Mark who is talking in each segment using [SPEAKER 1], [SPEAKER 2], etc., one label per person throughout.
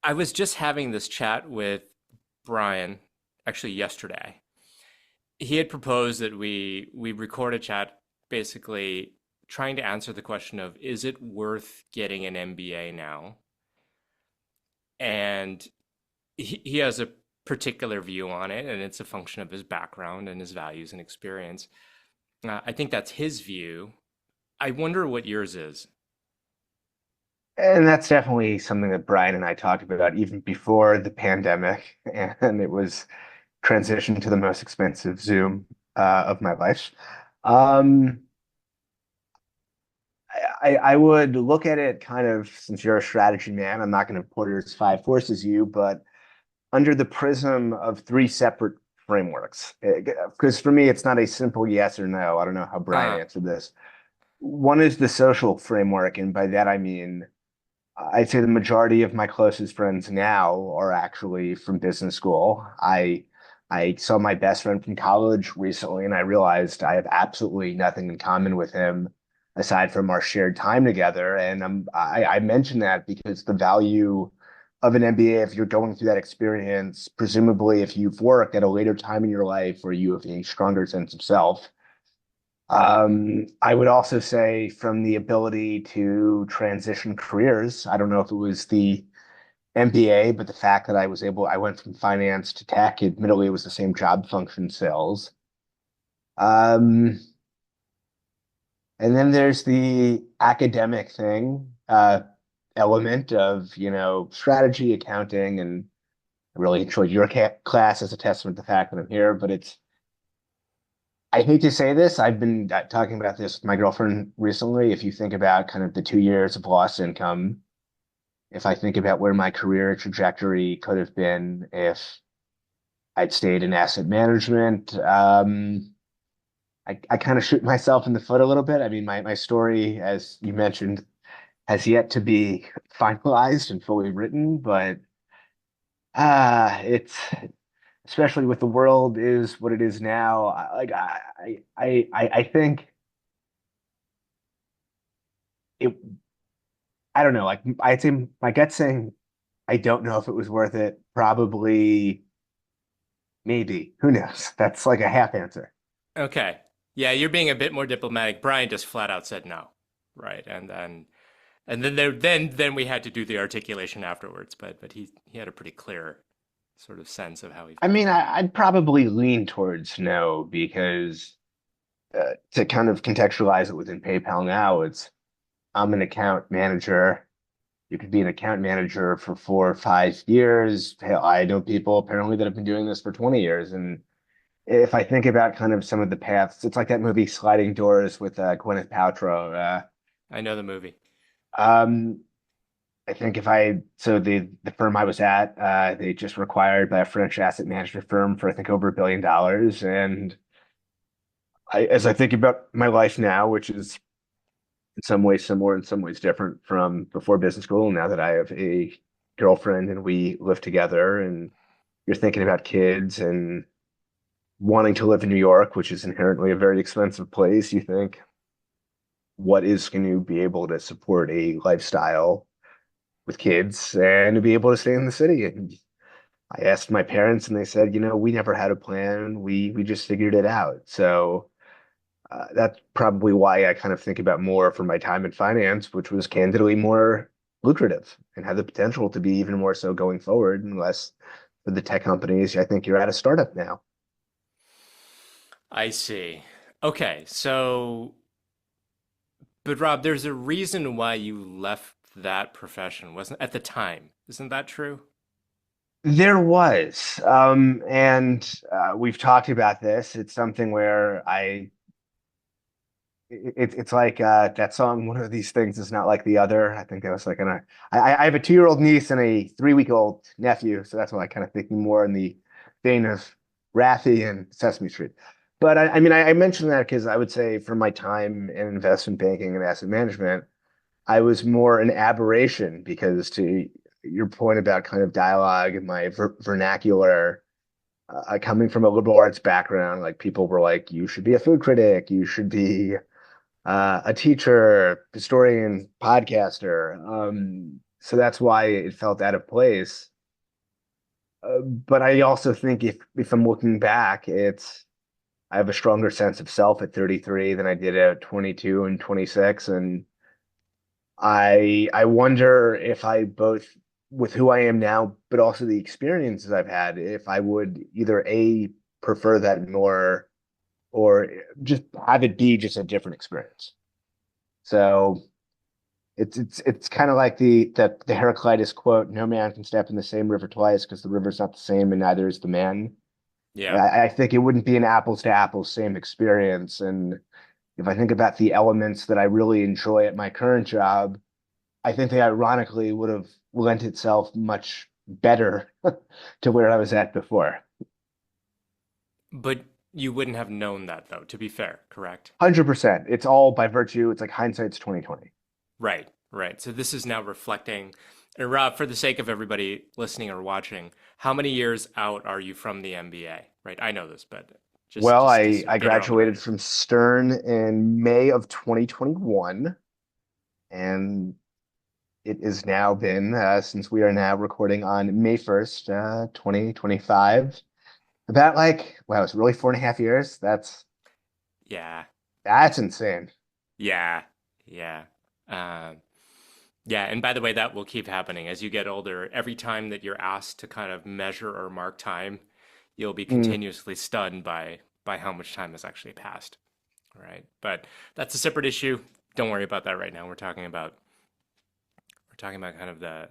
[SPEAKER 1] I was just having this chat with Brian actually yesterday. He had proposed that we record a chat basically trying to answer the question of is it worth getting an MBA now? And he has a particular view on it, and it's a function of his background and his values and experience. I think that's his view. I wonder what yours is.
[SPEAKER 2] And that's definitely something that Brian and I talked about even before the pandemic, and it was transitioned to the most expensive Zoom of my life. Um, I would look at it kind of since you're a strategy man. I'm not going to Porter's five forces you, but under the prism of three separate frameworks. Because for me, it's not a simple yes or no. I don't know how Brian
[SPEAKER 1] Huh.
[SPEAKER 2] answered this. One is the social framework, and by that I mean I'd say the majority of my closest friends now are actually from business school. I saw my best friend from college recently, and I realized I have absolutely nothing in common with him aside from our shared time together. And I mention that because the value of an MBA, if you're going through that experience, presumably if you've worked at a later time in your life where you have a stronger sense of self, I would also say from the ability to transition careers. I don't know if it was the MBA, but the fact that I went from finance to tech, admittedly, it was the same job function sales. Um, and then there's the academic thing, element of, strategy, accounting, and I really enjoyed your class as a testament to the fact that I'm here, but I hate to say this. I've been talking about this with my girlfriend recently. If you think about kind of the 2 years of lost income, if I think about where my career trajectory could have been if I'd stayed in asset management, I kind of shoot myself in the foot a little bit. I mean, my story, as you mentioned, has yet to be finalized and fully written, but it's especially with the world is what it is now. I think it I don't know. Like I'd say my gut saying I don't know if it was worth it. Probably, maybe. Who knows? That's like a half answer.
[SPEAKER 1] Okay. Yeah, you're being a bit more diplomatic. Brian just flat out said no. Right. And then we had to do the articulation afterwards, but he had a pretty clear sort of sense of how he
[SPEAKER 2] I
[SPEAKER 1] feels
[SPEAKER 2] mean,
[SPEAKER 1] about
[SPEAKER 2] I'd probably lean towards no because to kind of contextualize it within PayPal now, I'm an account manager. You could be an account manager for 4 or 5 years. Hell, I know people apparently that have been doing this for 20 years. And if I think about kind of some of the paths, it's like that movie Sliding Doors with Gwyneth Paltrow.
[SPEAKER 1] it. I know the movie.
[SPEAKER 2] Um, I think so the firm I was at, they just were acquired by a French asset management firm for I think over $1 billion. And as I think about my life now, which is in some ways similar, in some ways different from before business school, now that I have a girlfriend and we live together, and you're thinking about kids and wanting to live in New York, which is inherently a very expensive place, you think, what is going to be able to support a lifestyle with kids and to be able to stay in the city? And I asked my parents, and they said, we never had a plan. We just figured it out. So that's probably why I kind of think about more for my time in finance, which was candidly more lucrative and had the potential to be even more so going forward, unless for the tech companies, I think you're at a startup now.
[SPEAKER 1] I see. Okay, so but Rob, there's a reason why you left that profession, wasn't at the time. Isn't that true?
[SPEAKER 2] There was, and we've talked about this. It's something where it's like that song. One of these things is not like the other. I think that was like I have a 2-year-old niece and a 3-week-old nephew, so that's why I kind of thinking more in the vein of Raffi and Sesame Street. But I mean, I mentioned that because I would say from my time in investment banking and asset management, I was more an aberration because to your point about kind of dialogue and my vernacular, coming from a liberal arts background, like people were like, you should be a food critic, you should be a teacher, historian, podcaster. So that's why it felt out of place. But I also think if I'm looking back, it's I have a stronger sense of self at 33 than I did at 22 and 26, and I wonder if I both with who I am now, but also the experiences I've had, if I would either A, prefer that more or just have it be just a different experience. So it's kind of like the Heraclitus quote, no man can step in the same river twice because the river's not the same and neither is the man.
[SPEAKER 1] Yeah.
[SPEAKER 2] I think it wouldn't be an apples to apples same experience. And if I think about the elements that I really enjoy at my current job, I think they ironically would have lent itself much better to where I was at before.
[SPEAKER 1] But you wouldn't have known that though, to be fair, correct?
[SPEAKER 2] 100%. It's all by virtue. It's like hindsight's 2020.
[SPEAKER 1] Right, right. So this is now reflecting. And Rob, for the sake of everybody listening or watching, how many years out are you from the MBA? Right, I know this, but just
[SPEAKER 2] Well,
[SPEAKER 1] just to
[SPEAKER 2] I
[SPEAKER 1] sort
[SPEAKER 2] I
[SPEAKER 1] of get it on the
[SPEAKER 2] graduated
[SPEAKER 1] record.
[SPEAKER 2] from Stern in May of 2021, and it has now been since we are now recording on May 1st, 2025. About like, wow, it's really 4.5 years.
[SPEAKER 1] Yeah,
[SPEAKER 2] That's insane.
[SPEAKER 1] yeah, yeah. Um, yeah, and by the way, that will keep happening as you get older. Every time that you're asked to kind of measure or mark time, you'll be
[SPEAKER 2] Mm,
[SPEAKER 1] continuously stunned by how much time has actually passed. Right, but that's a separate issue. Don't worry about that right now. We're talking about kind of the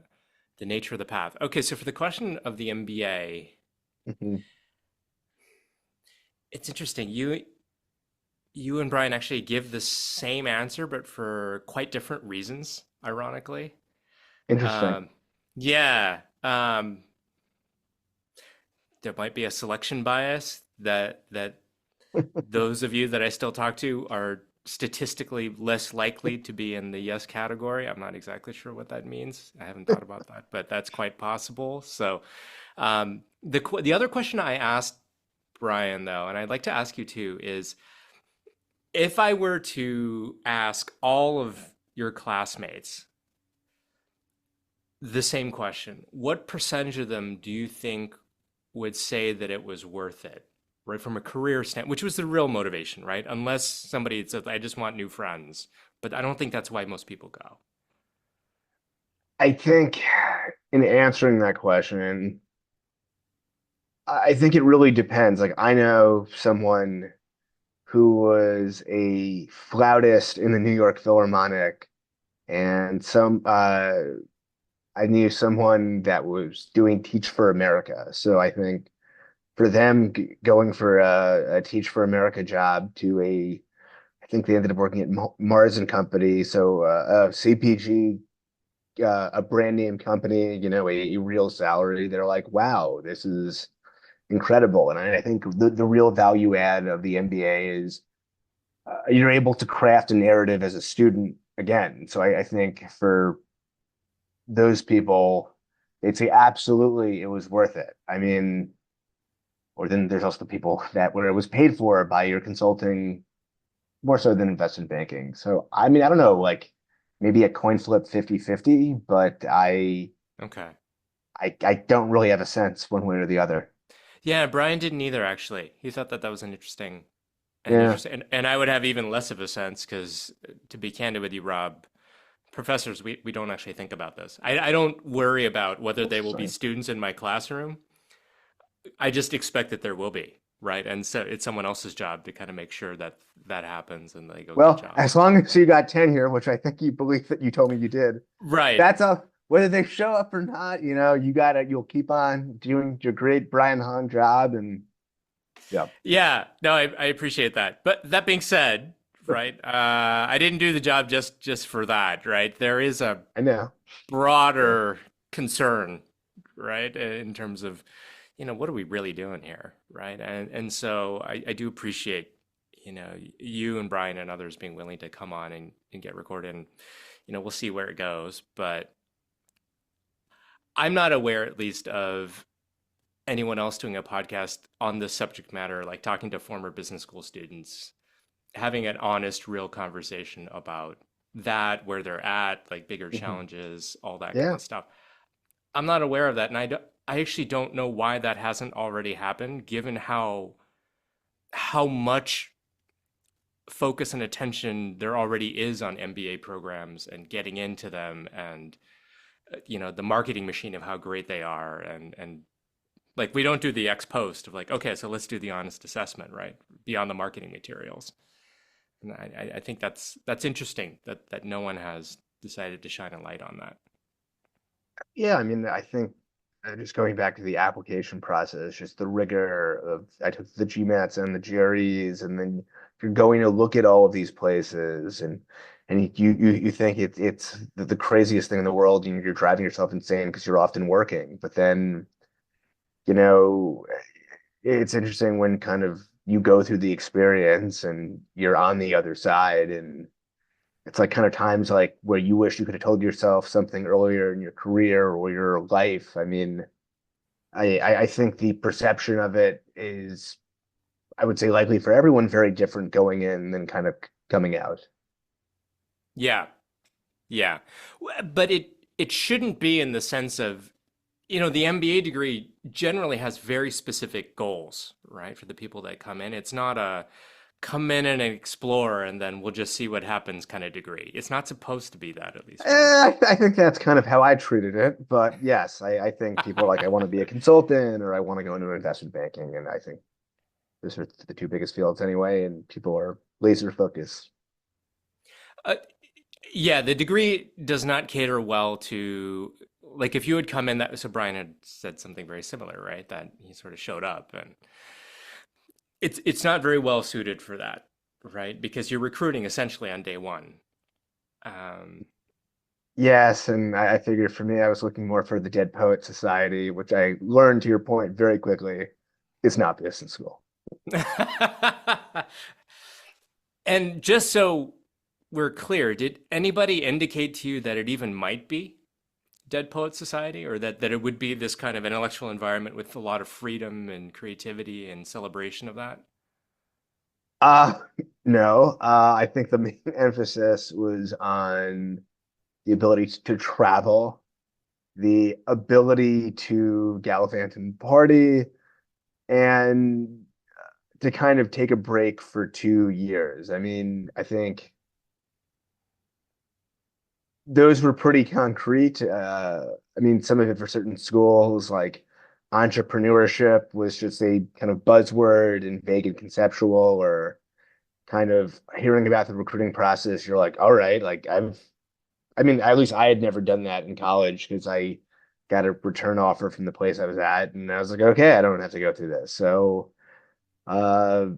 [SPEAKER 1] nature of the path. Okay, so for the question of the MBA,
[SPEAKER 2] mhm.
[SPEAKER 1] it's interesting. You and Brian actually give the same answer, but for quite different reasons, ironically.
[SPEAKER 2] Interesting.
[SPEAKER 1] Um, yeah, there might be a selection bias that those of you that I still talk to are statistically less likely to be in the yes category. I'm not exactly sure what that means. I haven't thought about that, but that's quite possible. So, the other question I asked Brian though, and I'd like to ask you too, is if I were to ask all of your classmates the same question, what percentage of them do you think would say that it was worth it? Right, from a career stand, which was the real motivation, right? Unless somebody says, I just want new friends. But I don't think that's why most people go.
[SPEAKER 2] I think in answering that question, I think it really depends. Like I know someone who was a flautist in the New York Philharmonic, and I knew someone that was doing Teach for America. So I think for them going for a Teach for America job to I think they ended up working at Mars and Company, so a CPG, a brand name company, a real salary. They're like, wow, this is incredible. And I think the real value add of the MBA is you're able to craft a narrative as a student again. So I think for those people, they'd say absolutely it was worth it. I mean, or then there's also the people that where it was paid for by your consulting more so than investment banking. So I mean, I don't know, like maybe a coin flip 50-50, but
[SPEAKER 1] Okay.
[SPEAKER 2] I don't really have a sense one way or the other.
[SPEAKER 1] Yeah, Brian didn't either, actually. He thought that that was
[SPEAKER 2] Yeah,
[SPEAKER 1] and I would have even less of a sense because, to be candid with you, Rob, professors, we don't actually think about this. I don't worry about whether they will be
[SPEAKER 2] interesting.
[SPEAKER 1] students in my classroom. I just expect that there will be, right? And so it's someone else's job to kind of make sure that that happens and they go get
[SPEAKER 2] Well,
[SPEAKER 1] jobs.
[SPEAKER 2] as long as you got tenure, which I think you believe that you told me you did,
[SPEAKER 1] Right.
[SPEAKER 2] that's a whether they show up or not, you'll keep on doing your great Brian Hahn job and yeah,
[SPEAKER 1] Yeah, no, I appreciate that. But that being said, right, I didn't do the job just for that, right? There is a
[SPEAKER 2] I know. Yeah.
[SPEAKER 1] broader concern, right, in terms of, what are we really doing here, right? And so I do appreciate, you and Brian and others being willing to come on and get recorded, and we'll see where it goes. But I'm not aware, at least, of anyone else doing a podcast on this subject matter, like talking to former business school students, having an honest, real conversation about that, where they're at, like bigger
[SPEAKER 2] Mhm.
[SPEAKER 1] challenges, all that kind
[SPEAKER 2] Yeah.
[SPEAKER 1] of stuff. I'm not aware of that, and I actually don't know why that hasn't already happened, given how much focus and attention there already is on MBA programs and getting into them, and the marketing machine of how great they are, and like we don't do the ex post of like, okay, so let's do the honest assessment, right, beyond the marketing materials. And I think that's interesting that no one has decided to shine a light on that.
[SPEAKER 2] Yeah, I mean, I think just going back to the application process, just the rigor of I took the GMATs and the GREs, and then you're going to look at all of these places, and you think it's the craziest thing in the world, and you're driving yourself insane because you're often working. But then, you know, it's interesting when kind of you go through the experience and you're on the other side, and it's like kind of times like where you wish you could have told yourself something earlier in your career or your life. I mean, I think the perception of it is, I would say, likely for everyone very different going in than kind of coming out.
[SPEAKER 1] Yeah, yeah, but it shouldn't be in the sense of, the MBA degree generally has very specific goals, right? For the people that come in, it's not a come in and explore and then we'll just see what happens kind of degree. It's not supposed to be that, at least for me.
[SPEAKER 2] I think that's kind of how I treated it. But yes, I think people are like, I want to be a consultant or I want to go into investment banking. And I think those are the two biggest fields anyway. And people are laser focused.
[SPEAKER 1] Uh, yeah, the degree does not cater well to, like, if you had come in, that so Brian had said something very similar, right? That he sort of showed up, and it's not very well suited for that, right? Because you're recruiting essentially on day one. Um,
[SPEAKER 2] Yes, and I figured for me, I was looking more for the Dead Poet Society, which I learned to your point very quickly is not business school.
[SPEAKER 1] and just so we're clear, did anybody indicate to you that it even might be Dead Poet Society, or that it would be this kind of intellectual environment with a lot of freedom and creativity and celebration of that?
[SPEAKER 2] Uh no, I think the main emphasis was on the ability to travel, the ability to gallivant and party, and to kind of take a break for 2 years. I mean, I think those were pretty concrete. I mean, some of it for certain schools, like entrepreneurship was just a kind of buzzword and vague and conceptual, or kind of hearing about the recruiting process, you're like, all right, like I mean, at least I had never done that in college because I got a return offer from the place I was at, and I was like, okay, I don't have to go through this. So, uh,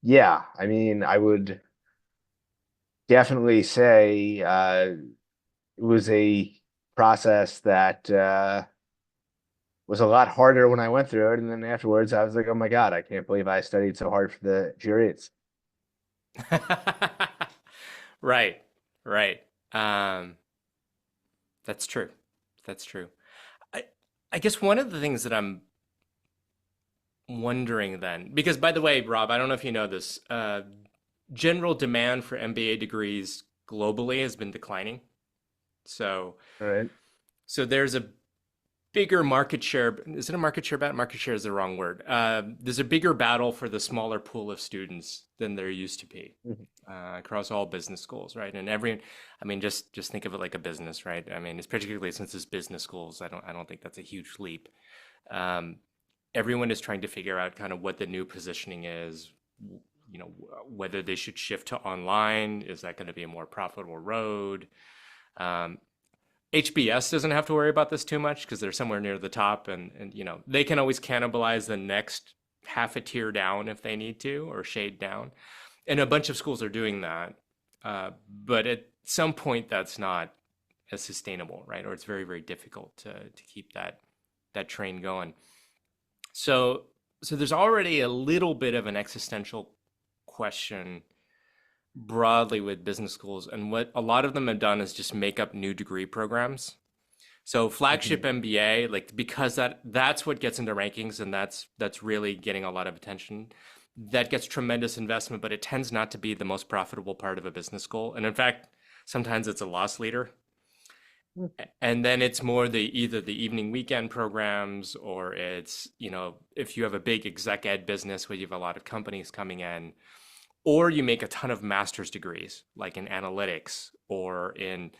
[SPEAKER 2] yeah, I mean, I would definitely say it was a process that was a lot harder when I went through it, and then afterwards, I was like, oh my God, I can't believe I studied so hard for the juries.
[SPEAKER 1] Right, right. Um, that's true. That's true. I I guess one of the things that I'm wondering then, because by the way, Rob, I don't know if you know this, general demand for MBA degrees globally has been declining. So
[SPEAKER 2] All right.
[SPEAKER 1] so there's a bigger market share. Is it a market share battle? Market share is the wrong word. There's a bigger battle for the smaller pool of students than there used to be
[SPEAKER 2] Mhm.
[SPEAKER 1] across all business schools, right? And I mean, just think of it like a business, right? I mean, it's particularly since it's business schools. I don't think that's a huge leap. Um, Everyone is trying to figure out kind of what the new positioning is. Whether they should shift to online. Is that going to be a more profitable road? Um, HBS doesn't have to worry about this too much because they're somewhere near the top, and they can always cannibalize the next half a tier down if they need to, or shade down. And a bunch of schools are doing that, but at some point that's not as sustainable, right? Or it's very very difficult to keep that train going. So so there's already a little bit of an existential question broadly with business schools, and what a lot of them have done is just make up new degree programs. So flagship
[SPEAKER 2] Mhm.
[SPEAKER 1] MBA, like, because that's what gets into rankings, and that's really getting a lot of attention. That gets tremendous investment, but it tends not to be the most profitable part of a business school. And in fact, Sometimes it's a loss leader.
[SPEAKER 2] Hmm.
[SPEAKER 1] And then it's more the either the evening weekend programs, or it's, if you have a big exec ed business where you have a lot of companies coming in, or you make a ton of master's degrees, like in analytics or in,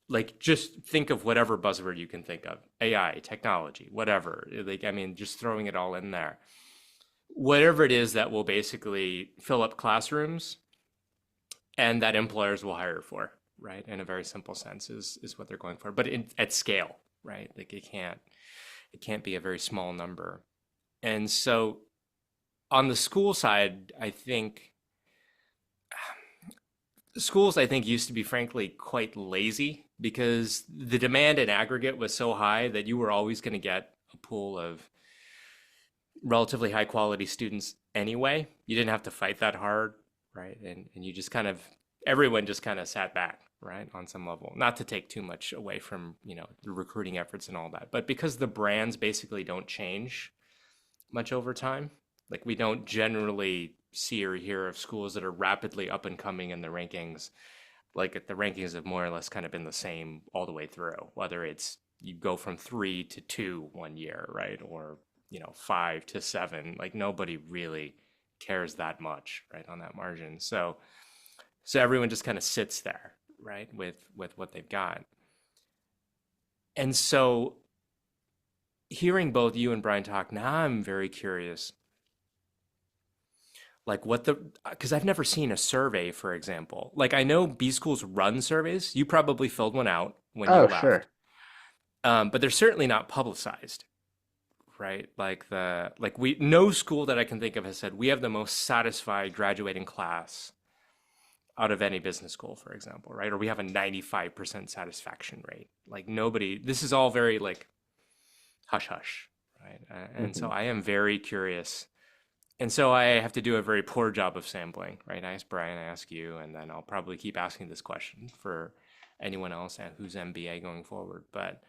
[SPEAKER 1] like, just think of whatever buzzword you can think of, AI, technology, whatever. Like, I mean, just throwing it all in there. Whatever it is that will basically fill up classrooms and that employers will hire for, right? In a very simple sense is what they're going for, but at scale, right? Like it can't be a very small number. And so on the school side, I think schools, I think, used to be frankly quite lazy because the demand in aggregate was so high that you were always going to get a pool of relatively high quality students anyway. You didn't have to fight that hard, right? And you just kind of, everyone just kind of sat back, right, on some level. Not to take too much away from, the recruiting efforts and all that, but because the brands basically don't change much over time, like we don't generally see or hear of schools that are rapidly up and coming in the rankings. Like the rankings have more or less kind of been the same all the way through, whether it's you go from 3 to 2 one year, right? Or, 5 to 7, like nobody really cares that much, right, on that margin. So everyone just kind of sits there, right, with what they've got. And so hearing both you and Brian talk, now I'm very curious, like because I've never seen a survey, for example. Like I know B schools run surveys. You probably filled one out when you
[SPEAKER 2] Oh,
[SPEAKER 1] left,
[SPEAKER 2] sure.
[SPEAKER 1] but they're certainly not publicized, right? Like we no school that I can think of has said we have the most satisfied graduating class out of any business school, for example, right? Or we have a 95% satisfaction rate. Like nobody, this is all very like hush hush, right? And so
[SPEAKER 2] Hmm.
[SPEAKER 1] I am very curious. And so I have to do a very poor job of sampling, right? I ask Brian, I ask you, and then I'll probably keep asking this question for anyone else who's MBA going forward. But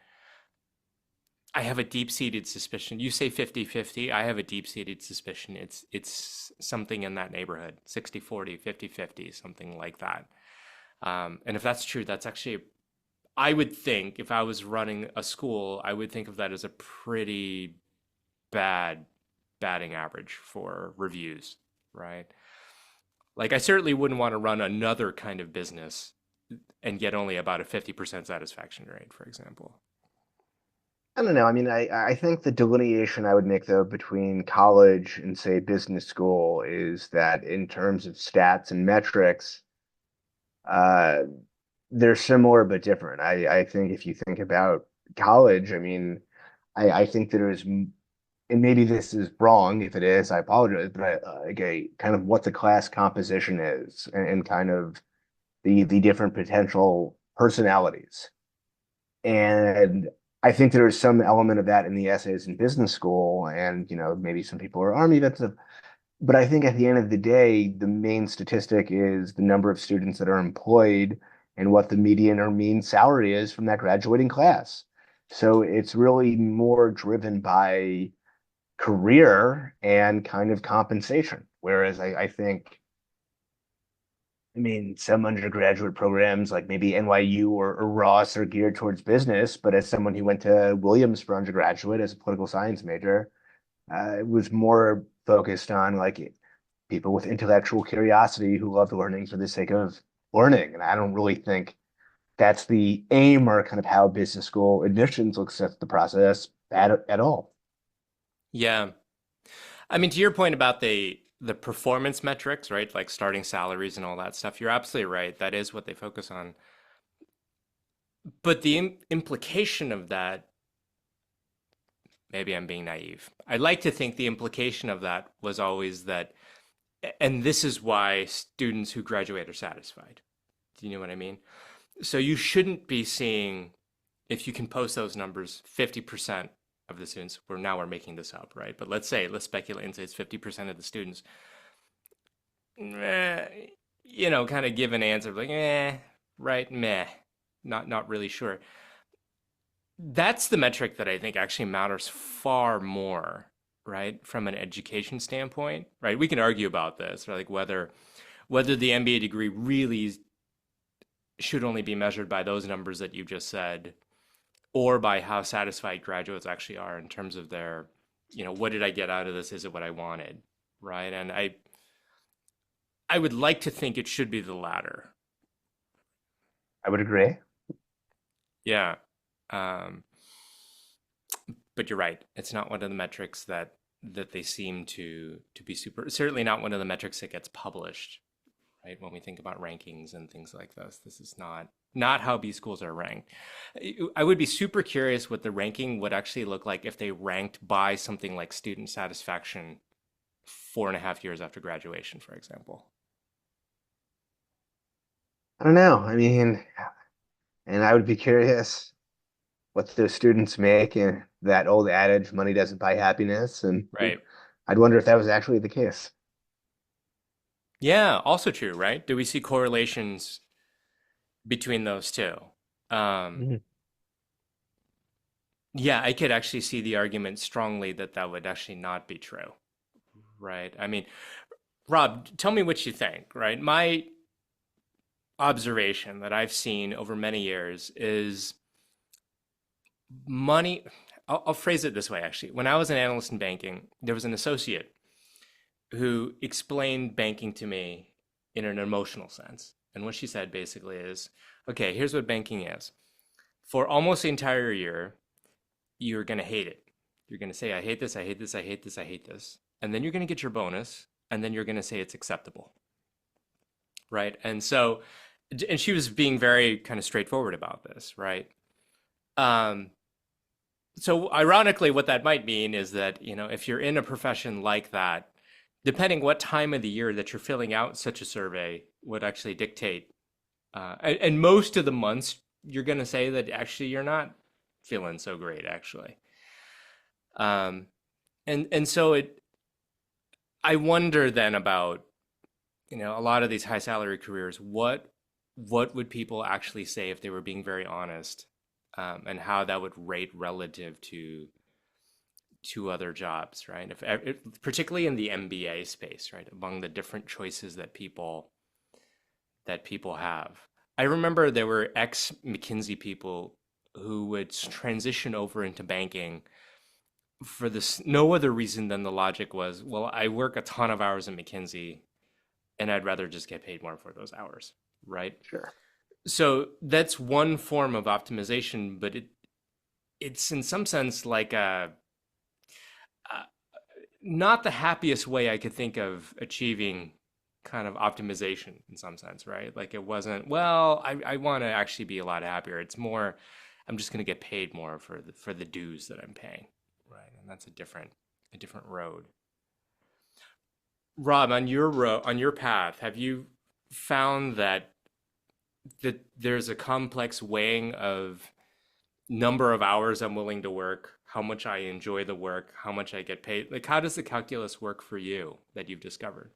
[SPEAKER 1] I have a deep-seated suspicion. You say 50-50. I have a deep-seated suspicion it's something in that neighborhood, 60-40, 50-50, something like that. And if that's true, that's actually, I would think if I was running a school, I would think of that as a pretty bad batting average for reviews, right? Like I certainly wouldn't want to run another kind of business and get only about a 50% satisfaction rate, for example.
[SPEAKER 2] I don't know. I mean, I think the delineation I would make though between college and say business school is that in terms of stats and metrics, uh, they're similar but different. I think if you think about college, I mean, I think that there's, and maybe this is wrong. If it is, I apologize, but okay, kind of what the class composition is and kind of the different potential personalities. And I think there is some element of that in the essays in business school, and maybe some people are army vets, but I think at the end of the day, the main statistic is the number of students that are employed and what the median or mean salary is from that graduating class. So it's really more driven by career and kind of compensation. Whereas I think, I mean, some undergraduate programs like maybe NYU or Ross are geared towards business, but as someone who went to Williams for undergraduate as a political science major, it was more focused on like people with intellectual curiosity who love learning for the sake of learning. And I don't really think that's the aim or kind of how business school admissions looks at the process at all.
[SPEAKER 1] Yeah. I mean, to your point about the performance metrics, right? Like starting salaries and all that stuff, you're absolutely right. That is what they focus on. But the implication of that, maybe I'm being naive. I'd like to think the implication of that was always that, and this is why students who graduate are satisfied. Do you know what I mean? So you shouldn't be seeing, if you can post those numbers, 50% of the students, we're making this up, right? But let's speculate and say it's 50% of the students, kind of give an answer like, right, meh, not really sure. That's the metric that I think actually matters far more, right, from an education standpoint, right? We can argue about this, right? Like whether the MBA degree really should only be measured by those numbers that you just said, or by how satisfied graduates actually are in terms of their, what did I get out of this? Is it what I wanted? Right. And I would like to think it should be the latter.
[SPEAKER 2] I would agree.
[SPEAKER 1] Yeah. Um, but you're right. It's not one of the metrics that they seem to be super, certainly not one of the metrics that gets published, right? When we think about rankings and things like this is not how B schools are ranked. I would be super curious what the ranking would actually look like if they ranked by something like student satisfaction 4.5 years after graduation, for example.
[SPEAKER 2] I don't know. I mean, and I would be curious what those students make and that old adage, money doesn't buy happiness. And
[SPEAKER 1] Right.
[SPEAKER 2] I'd wonder if that was actually the case.
[SPEAKER 1] Yeah, also true, right? Do we see correlations between those two? Um,
[SPEAKER 2] Mhm.
[SPEAKER 1] yeah, I could actually see the argument strongly that that would actually not be true, right? I mean, Rob, tell me what you think, right? My observation that I've seen over many years is money. I'll phrase it this way, actually. When I was an analyst in banking, there was an associate who explained banking to me in an emotional sense. And what she said basically is, okay, here's what banking is. For almost the entire year, you're going to hate it. You're going to say, I hate this, I hate this, I hate this, I hate this. And then you're going to get your bonus, and then you're going to say it's acceptable. Right. And so, and she was being very kind of straightforward about this. Right. Um, so ironically, what that might mean is that, if you're in a profession like that, depending what time of the year that you're filling out such a survey would actually dictate. And most of the months, you're going to say that actually you're not feeling so great, actually. Um, and so I wonder then about, a lot of these high salary careers, what would people actually say if they were being very honest, and how that would rate relative to other jobs, right? If particularly in the MBA space, right, among the different choices that people have. I remember there were ex McKinsey people who would transition over into banking for this no other reason than the logic was, well, I work a ton of hours in McKinsey and I'd rather just get paid more for those hours, right?
[SPEAKER 2] Sure.
[SPEAKER 1] So that's one form of optimization, but it's in some sense like a not the happiest way I could think of achieving kind of optimization in some sense, right? Like it wasn't, well, I want to actually be a lot happier. It's more, I'm just going to get paid more for the dues that I'm paying, right? And that's a different road. Rob, on your path, have you found that there's a complex weighing of number of hours I'm willing to work, how much I enjoy the work, how much I get paid? Like, how does the calculus work for you that you've discovered?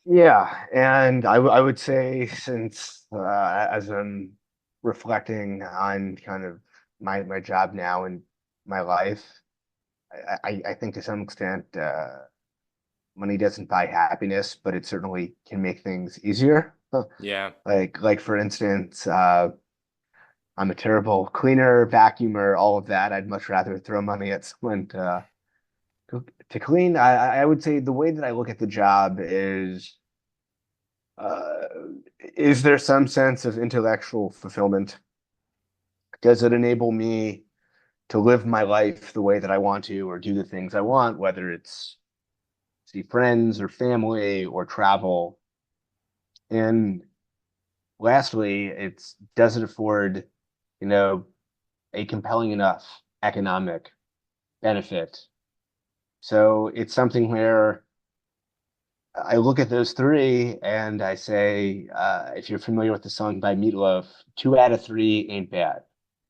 [SPEAKER 2] Yeah, and I would say since as I'm reflecting on kind of my job now and my life, I think to some extent money doesn't buy happiness, but it certainly can make things easier.
[SPEAKER 1] Yeah,
[SPEAKER 2] Like for instance, I'm a terrible cleaner, vacuumer, all of that. I'd much rather throw money at someone to clean. I would say the way that I look at the job uh, is there some sense of intellectual fulfillment? Does it enable me to live my life the way that I want to or do the things I want, whether it's see friends or family or travel? And lastly, it's does it afford, you know, a compelling enough economic benefit? So it's something where I look at those three and I say, if you're familiar with the song by Meatloaf, 2 out of 3 ain't bad.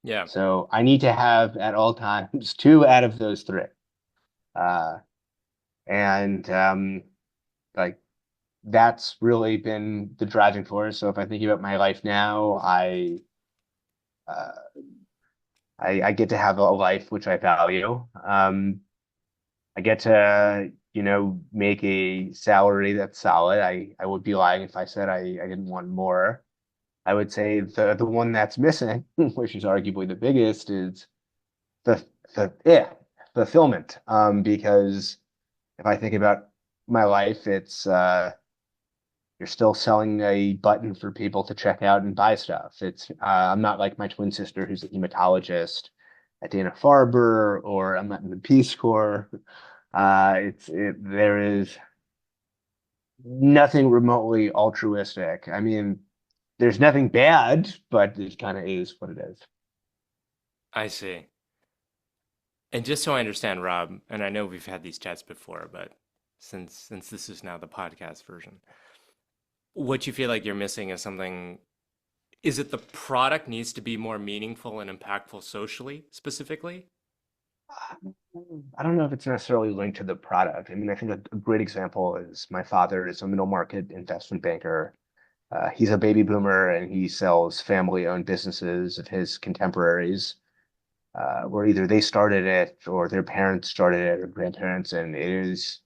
[SPEAKER 1] yeah,
[SPEAKER 2] So I need to have at all times 2 out of those 3. Uh, and like that's really been the driving force. So if I think about my life now, uh, I get to have a life which I value. I get to, make a salary that's solid. I would be lying if I said I didn't want more. I would say the one that's missing, which is arguably the biggest, is the the fulfillment. Because if I think about my life, it's you're still selling a button for people to check out and buy stuff. It's I'm not like my twin sister who's a hematologist at Dana-Farber, or I'm not in the Peace Corps. There is nothing remotely altruistic. I mean, there's nothing bad, but it kind of is what it is.
[SPEAKER 1] I see. And just so I understand, Rob, and I know we've had these chats before, but since this is now the podcast version, what you feel like you're missing is something. Is it the product needs to be more meaningful and impactful socially, specifically?
[SPEAKER 2] I don't know if it's necessarily linked to the product. I mean, I think a great example is my father is a middle market investment banker. He's a baby boomer and he sells family-owned businesses of his contemporaries, where either they started it or their parents started it or grandparents, and it is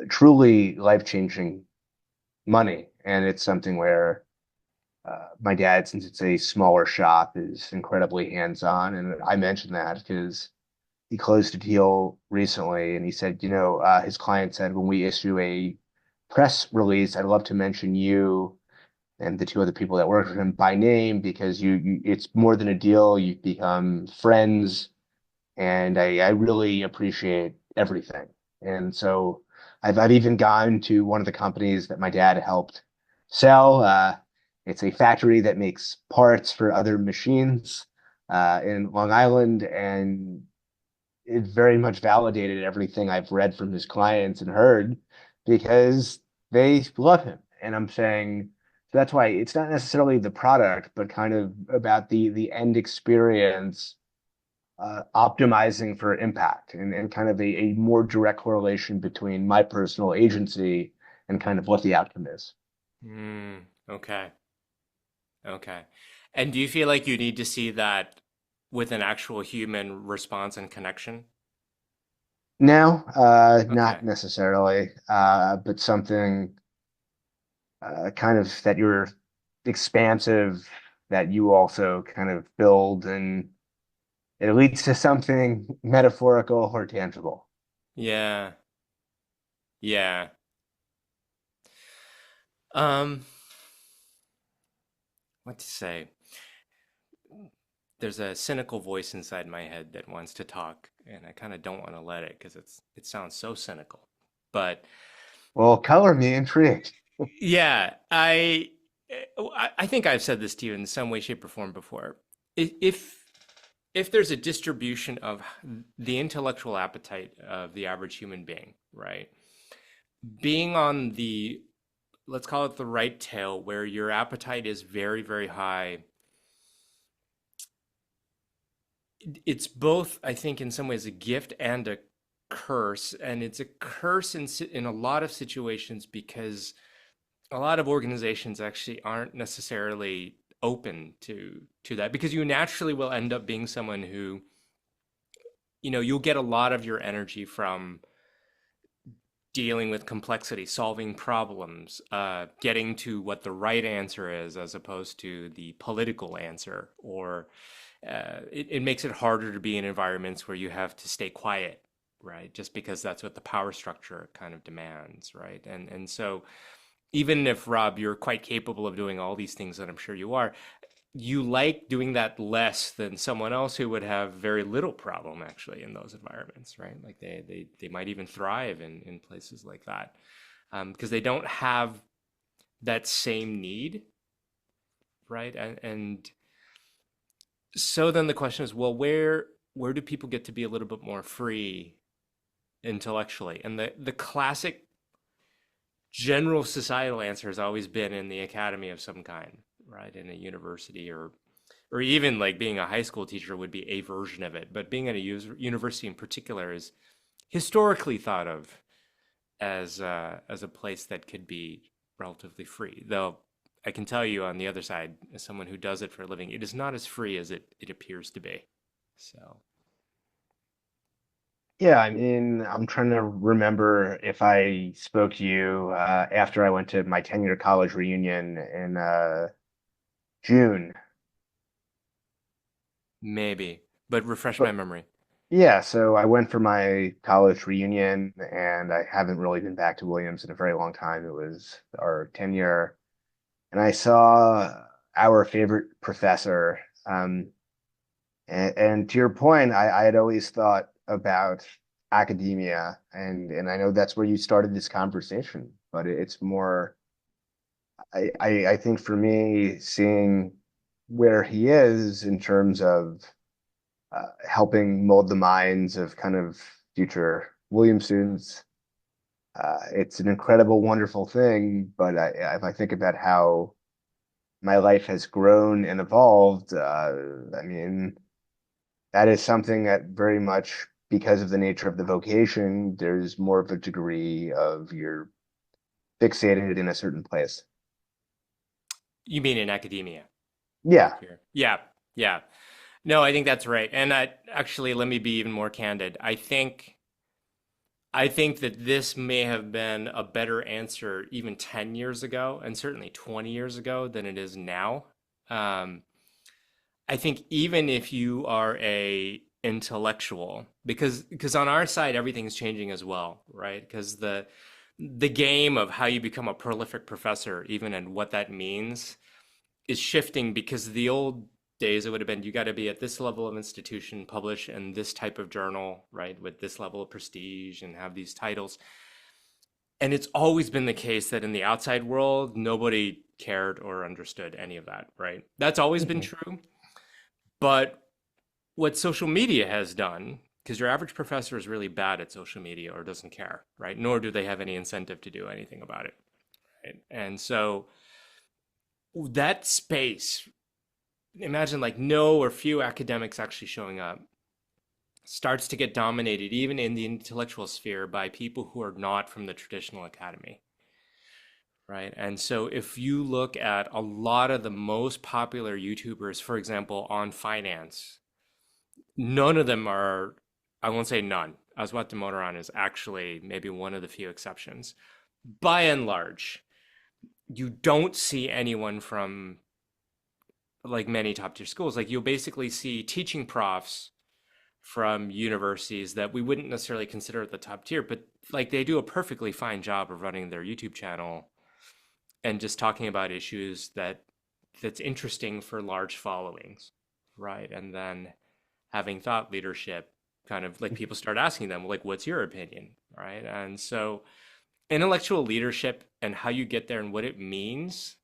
[SPEAKER 2] truly life-changing money. And it's something where my dad, since it's a smaller shop, is incredibly hands-on. And I mentioned that because he closed a deal recently and he said, his client said, when we issue a press release, I'd love to mention you and the two other people that work with him by name because it's more than a deal. You've become friends, and I really appreciate everything. And so I've even gone to one of the companies that my dad helped sell. It's a factory that makes parts for other machines in Long Island, and it very much validated everything I've read from his clients and heard because they love him. And I'm saying so that's why it's not necessarily the product, but kind of about the end experience, optimizing for impact and kind of a more direct correlation between my personal agency and kind of what the outcome is.
[SPEAKER 1] Okay. Okay. And do you feel like you need to see that with an actual human response and connection?
[SPEAKER 2] No, not
[SPEAKER 1] Okay.
[SPEAKER 2] necessarily, but something kind of that you're expansive, that you also kind of build, and it leads to something metaphorical or tangible.
[SPEAKER 1] Yeah. Yeah. Um, what to say? There's a cynical voice inside my head that wants to talk, and I kind of don't want to let it because it sounds so cynical. But
[SPEAKER 2] Well, color me intrigued.
[SPEAKER 1] yeah, I think I've said this to you in some way, shape, or form before. If if there's a distribution of the intellectual appetite of the average human being, right? Being on the, let's call it the right tail, where your appetite is very, very high, it's both, I think, in some ways a gift and a curse. And it's a curse in a lot of situations because a lot of organizations actually aren't necessarily open to that because you naturally will end up being someone who, you'll get a lot of your energy from dealing with complexity, solving problems, getting to what the right answer is as opposed to the political answer. Or it makes it harder to be in environments where you have to stay quiet, right? Just because that's what the power structure kind of demands, right? And so even if, Rob, you're quite capable of doing all these things that I'm sure you are, you like doing that less than someone else who would have very little problem actually in those environments, right? Like they might even thrive in places like that because they don't have that same need, right? And so then the question is, well, where do people get to be a little bit more free intellectually? And the classic general societal answer has always been in the academy of some kind, right? In a university or even like being a high school teacher would be a version of it. But being at a university in particular is historically thought of as a place that could be relatively free. Though I can tell you on the other side, as someone who does it for a living, it is not as free as it appears to be. So,
[SPEAKER 2] Yeah, I mean, I'm trying to remember if I spoke to you after I went to my 10-year college reunion in June.
[SPEAKER 1] Maybe, but refresh my
[SPEAKER 2] But
[SPEAKER 1] memory.
[SPEAKER 2] yeah, so I went for my college reunion and I haven't really been back to Williams in a very long time. It was our 10 year, and I saw our favorite professor. And to your point, I had always thought about academia, and I know that's where you started this conversation, but it's more, I think for me, seeing where he is in terms of helping mold the minds of kind of future Williams students, it's an incredible, wonderful thing. But if I think about how my life has grown and evolved, I mean, that is something that very much, because of the nature of the vocation, there's more of a degree of you're fixated in a certain place.
[SPEAKER 1] You mean in academia?
[SPEAKER 2] Yeah.
[SPEAKER 1] Yeah, yeah. No, I think that's right. And actually, let me be even more candid. I think that this may have been a better answer even 10 years ago, and certainly 20 years ago, than it is now. Um, I think even if you are a intellectual, because on our side everything's changing as well, right? Because the game of how you become a prolific professor, even and what that means, is shifting because the old days it would have been you got to be at this level of institution, publish in this type of journal, right, with this level of prestige and have these titles. And it's always been the case that in the outside world, nobody cared or understood any of that, right? That's always been
[SPEAKER 2] Mhm.
[SPEAKER 1] true. But what social media has done, because your average professor is really bad at social media or doesn't care, right? Nor do they have any incentive to do anything about it. Right? And so that space, imagine like no or few academics actually showing up, starts to get dominated even in the intellectual sphere by people who are not from the traditional academy, right? And so if you look at a lot of the most popular YouTubers, for example, on finance, none of them are, I won't say none. Aswat Damodaran is actually maybe one of the few exceptions. By and large, you don't see anyone from like many top tier schools. Like you'll basically see teaching profs from universities that we wouldn't necessarily consider at the top tier, but like they do a perfectly fine job of running their YouTube channel and just talking about issues that's interesting for large followings, right? And then having thought leadership, kind of like people start asking them like what's your opinion, right? And so intellectual leadership and how you get there and what it means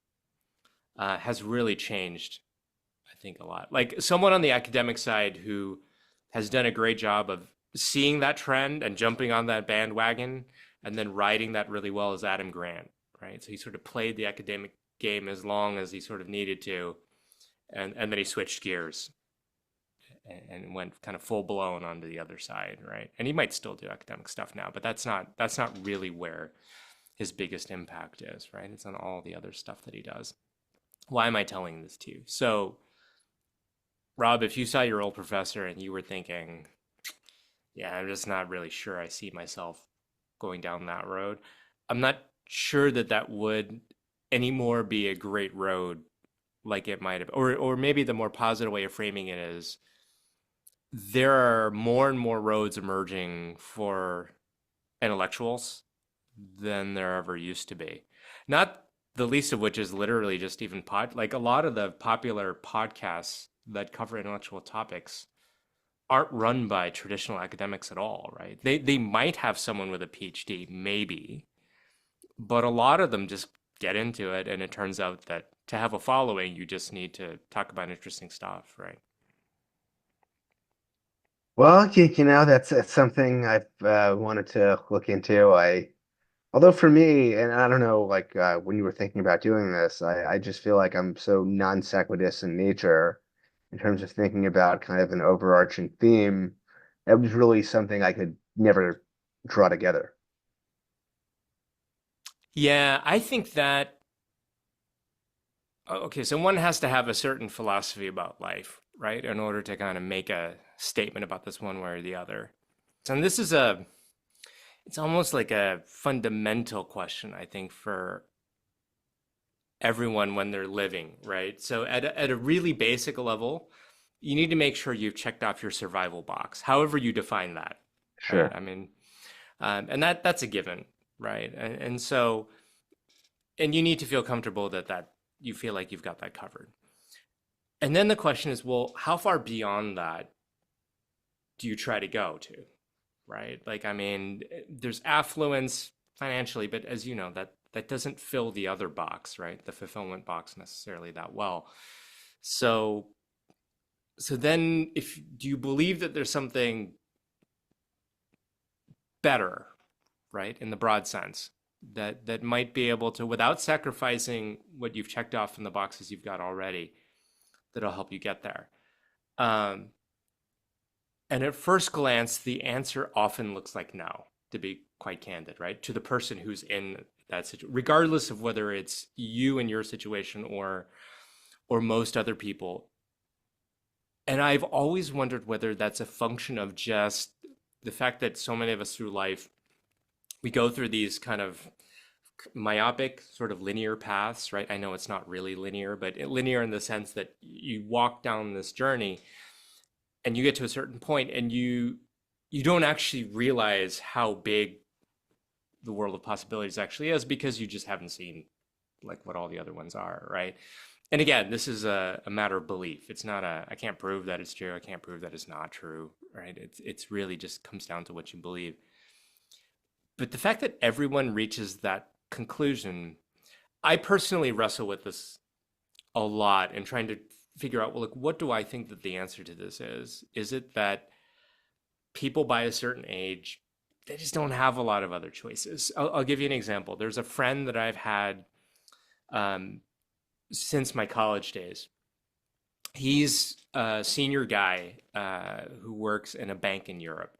[SPEAKER 1] has really changed, I think, a lot. Like someone on the academic side who has done a great job of seeing that trend and jumping on that bandwagon and then riding that really well is Adam Grant, right? So he sort of played the academic game as long as he sort of needed to, and then he switched gears and went kind of full blown onto the other side, right? And he might still do academic stuff now, but that's not really where his biggest impact is, right? It's on all the other stuff that he does. Why am I telling this to you? So, Rob, if you saw your old professor and you were thinking, yeah, I'm just not really sure I see myself going down that road, I'm not sure that that would anymore be a great road like it might have, or maybe the more positive way of framing it is there are more and more roads emerging for intellectuals than there ever used to be. Not the least of which is literally just even like a lot of the popular podcasts that cover intellectual topics aren't run by traditional academics at all, right? They might have someone with a PhD, maybe, but a lot of them just get into it and it turns out that to have a following, you just need to talk about interesting stuff, right?
[SPEAKER 2] Well, that's something I've wanted to look into. Although for me, and I don't know, like when you were thinking about doing this, I just feel like I'm so non sequitur in nature in terms of thinking about kind of an overarching theme. That was really something I could never draw together.
[SPEAKER 1] Yeah, I think that okay, so one has to have a certain philosophy about life, right, in order to kind of make a statement about this one way or the other. And this is it's almost like a fundamental question, I think, for everyone when they're living, right? So at a really basic level, you need to make sure you've checked off your survival box, however you define that, right?
[SPEAKER 2] Sure.
[SPEAKER 1] I mean, and that's a given, right? And so, and you need to feel comfortable that you feel like you've got that covered. And then the question is, well, how far beyond that do you try to go to, right? Like, I mean, there's affluence financially, but as you know, that doesn't fill the other box, right? The fulfillment box necessarily that well. So, so then if do you believe that there's something better, right, in the broad sense that might be able to, without sacrificing what you've checked off in the boxes you've got already, that'll help you get there? Um, And at first glance, the answer often looks like no, to be quite candid, right? To the person who's in that situation, regardless of whether it's you in your situation or most other people. And I've always wondered whether that's a function of just the fact that so many of us through life, we go through these kind of myopic sort of linear paths, right? I know it's not really linear, but linear in the sense that you walk down this journey and you get to a certain point and you don't actually realize how big the world of possibilities actually is because you just haven't seen like what all the other ones are, right? And again, this is a matter of belief. It's not a I can't prove that it's true, I can't prove that it's not true, right? It's really just comes down to what you believe. But the fact that everyone reaches that conclusion, I personally wrestle with this a lot in trying to figure out, well, like, what do I think that the answer to this is? Is it that people by a certain age, they just don't have a lot of other choices? I'll give you an example. There's a friend that I've had um, since my college days. He's a senior guy who works in a bank in Europe.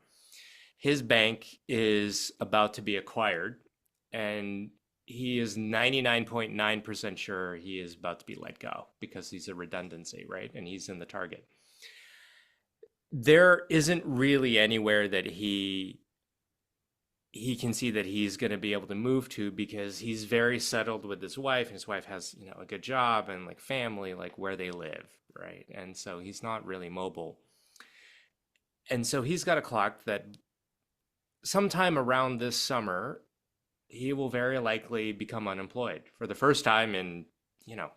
[SPEAKER 1] His bank is about to be acquired, and he is 99.9% sure he is about to be let go because he's a redundancy, right? And he's in the target. There isn't really anywhere that he can see that he's going to be able to move to because he's very settled with his wife, and his wife has, you know, a good job and like family, like where they live, right? And so he's not really mobile. And so he's got a clock that sometime around this summer, he will very likely become unemployed for the first time in, you know,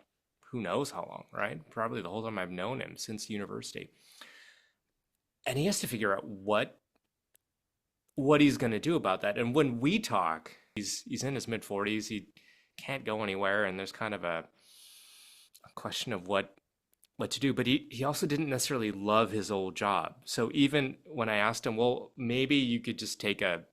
[SPEAKER 1] who knows how long, right? Probably the whole time I've known him since university. And he has to figure out what he's going to do about that. And when we talk, he's in his mid 40s. He can't go anywhere, and there's kind of a question of what to do. But he also didn't necessarily love his old job. So even when I asked him, well, maybe you could just take a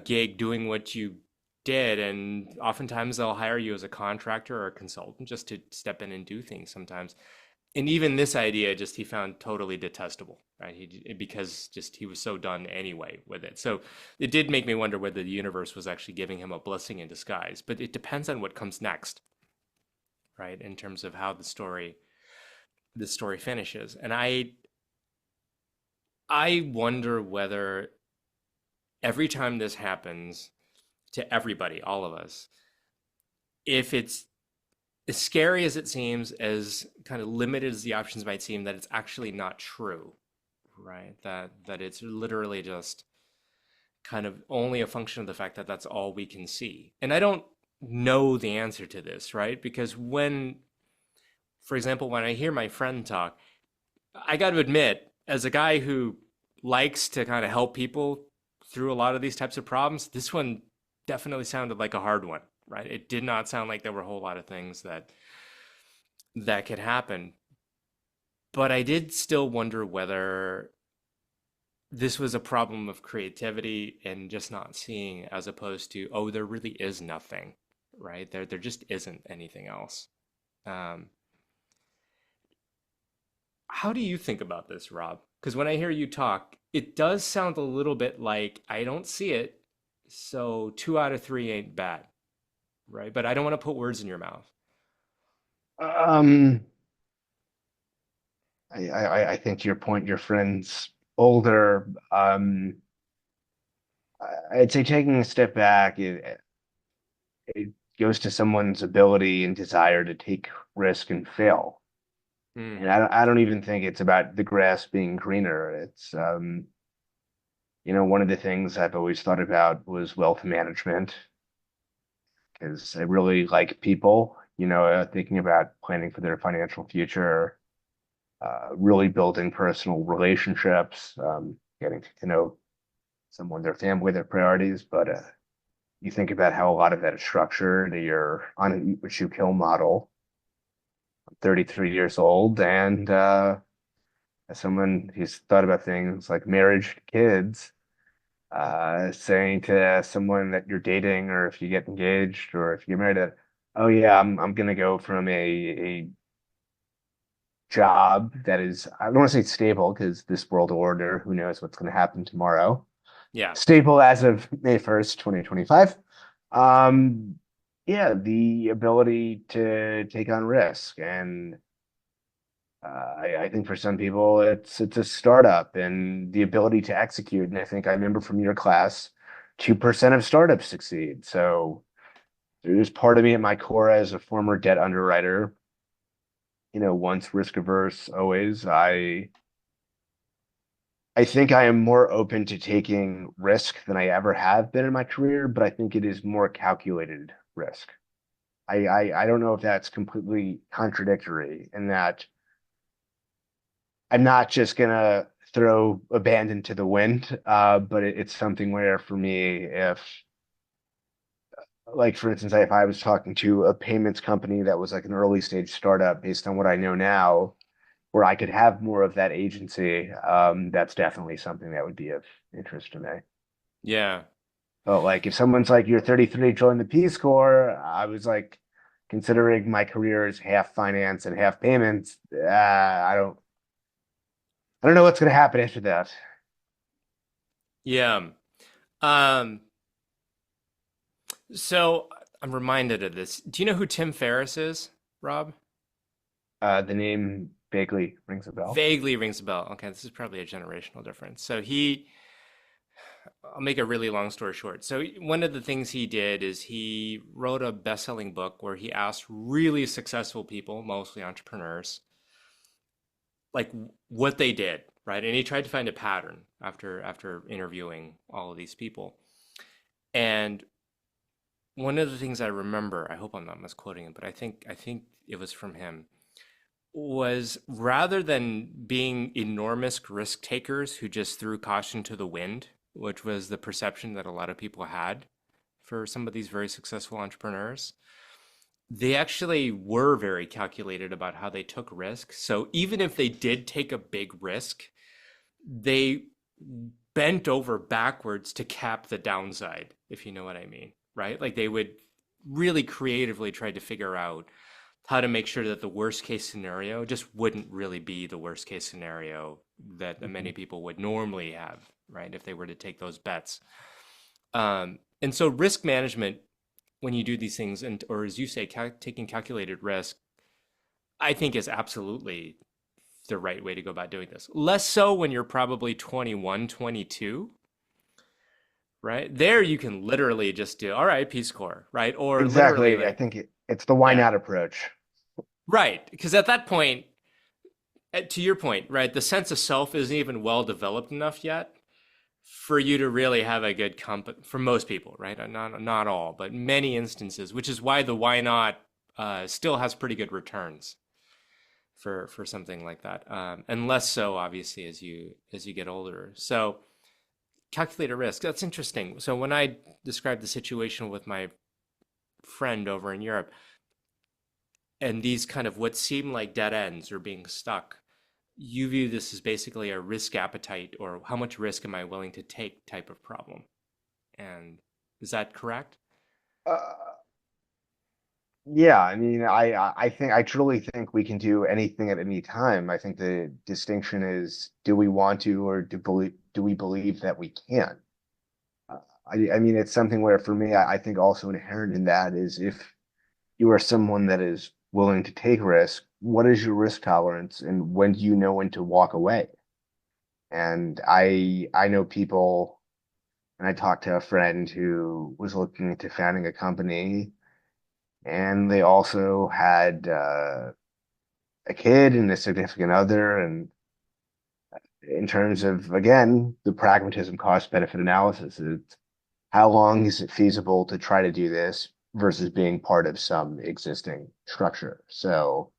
[SPEAKER 1] gig doing what you did, and oftentimes they'll hire you as a contractor or a consultant just to step in and do things sometimes. And even this idea just he found totally detestable, right? Because just he was so done anyway with it. So it did make me wonder whether the universe was actually giving him a blessing in disguise. But it depends on what comes next, right? In terms of how the story finishes. And I wonder whether every time this happens to everybody, all of us, if it's as scary as it seems, as kind of limited as the options might seem, that it's actually not true, right? That it's literally just kind of only a function of the fact that that's all we can see. And I don't know the answer to this, right? Because when, for example, when I hear my friend talk, I got to admit, as a guy who likes to kind of help people through a lot of these types of problems, this one definitely sounded like a hard one, right? It did not sound like there were a whole lot of things that could happen. But I did still wonder whether this was a problem of creativity and just not seeing, as opposed to, oh, there really is nothing, right? There just isn't anything else. Um, how do you think about this, Rob? Because when I hear you talk, it does sound a little bit like I don't see it, so 2 out of 3 ain't bad, right? But I don't want to put words in your mouth.
[SPEAKER 2] Um, I think to your point, your friend's older. I'd say taking a step back, goes to someone's ability and desire to take risk and fail.
[SPEAKER 1] Hmm.
[SPEAKER 2] And I don't even think it's about the grass being greener. It's one of the things I've always thought about was wealth management because I really like people, thinking about planning for their financial future, really building personal relationships, getting to know someone, their family, their priorities. But you think about how a lot of that is structured. You're on an eat what you kill model. I'm 33 years old, and as someone who's thought about things like marriage, kids, saying to someone that you're dating, or if you get engaged, or if you get married, oh yeah, I'm gonna go from a job that is, I don't want to say stable because this world order, who knows what's going to happen tomorrow.
[SPEAKER 1] Yeah.
[SPEAKER 2] Stable as of May 1st, 2025. Um, yeah, the ability to take on risk. And I think for some people it's a startup and the ability to execute. And I think I remember from your class, 2% of startups succeed. So there's part of me at my core as a former debt underwriter, once risk averse, always. I think I am more open to taking risk than I ever have been in my career, but I think it is more calculated risk. I don't know if that's completely contradictory in that I'm not just gonna throw abandon to the wind, but it's something where for me, if like for instance, if I was talking to a payments company that was like an early stage startup based on what I know now, where I could have more of that agency, that's definitely something that would be of interest to me.
[SPEAKER 1] Yeah.
[SPEAKER 2] But like if someone's like you're 33, join the Peace Corps, I was like considering my career as half finance and half payments. I don't know what's gonna happen after that.
[SPEAKER 1] Yeah. Um, so I'm reminded of this. Do you know who Tim Ferriss is, Rob?
[SPEAKER 2] The name vaguely rings a bell.
[SPEAKER 1] Vaguely rings a bell. Okay, this is probably a generational difference. I'll make a really long story short. So one of the things he did is he wrote a best-selling book where he asked really successful people, mostly entrepreneurs, like what they did, right? And he tried to find a pattern after interviewing all of these people. And one of the things I remember, I hope I'm not misquoting him, but I think it was from him, was rather than being enormous risk takers who just threw caution to the wind, which was the perception that a lot of people had for some of these very successful entrepreneurs, they actually were very calculated about how they took risk. So even if they did take a big risk, they bent over backwards to cap the downside, if you know what I mean, right? Like they would really creatively try to figure out how to make sure that the worst case scenario just wouldn't really be the worst case scenario that
[SPEAKER 2] Mhm.
[SPEAKER 1] many people would normally have, right? If they were to take those bets. And so risk management, when you do these things, and or as you say, taking calculated risk, I think is absolutely the right way to go about doing this. Less so when you're probably 21, 22, right? There you can literally just do, all right, Peace Corps, right? Or literally
[SPEAKER 2] Exactly. I
[SPEAKER 1] like,
[SPEAKER 2] think it's the why
[SPEAKER 1] yeah,
[SPEAKER 2] not approach.
[SPEAKER 1] right. Because at that point, to your point, right, the sense of self isn't even well developed enough yet for you to really have a good comp for most people, right? Not all, but many instances, which is why the why not still has pretty good returns for something like that, and less so obviously as you get older. So calculate a risk. That's interesting. So when I described the situation with my friend over in Europe, and these kind of what seem like dead ends or being stuck, you view this as basically a risk appetite or how much risk am I willing to take type of problem. And is that correct?
[SPEAKER 2] Uh, yeah, I mean, I think I truly think we can do anything at any time. I think the distinction is, do we want to, or do we believe that we can? I mean, it's something where for me, I think also inherent in that is if you are someone that is willing to take risk, what is your risk tolerance, and when do you know when to walk away? And I know people, and I talked to a friend who was looking into founding a company, and they also had a kid and a significant other. And in terms of, again, the pragmatism cost benefit analysis, it's how long is it feasible to try to do this versus being part of some existing structure? So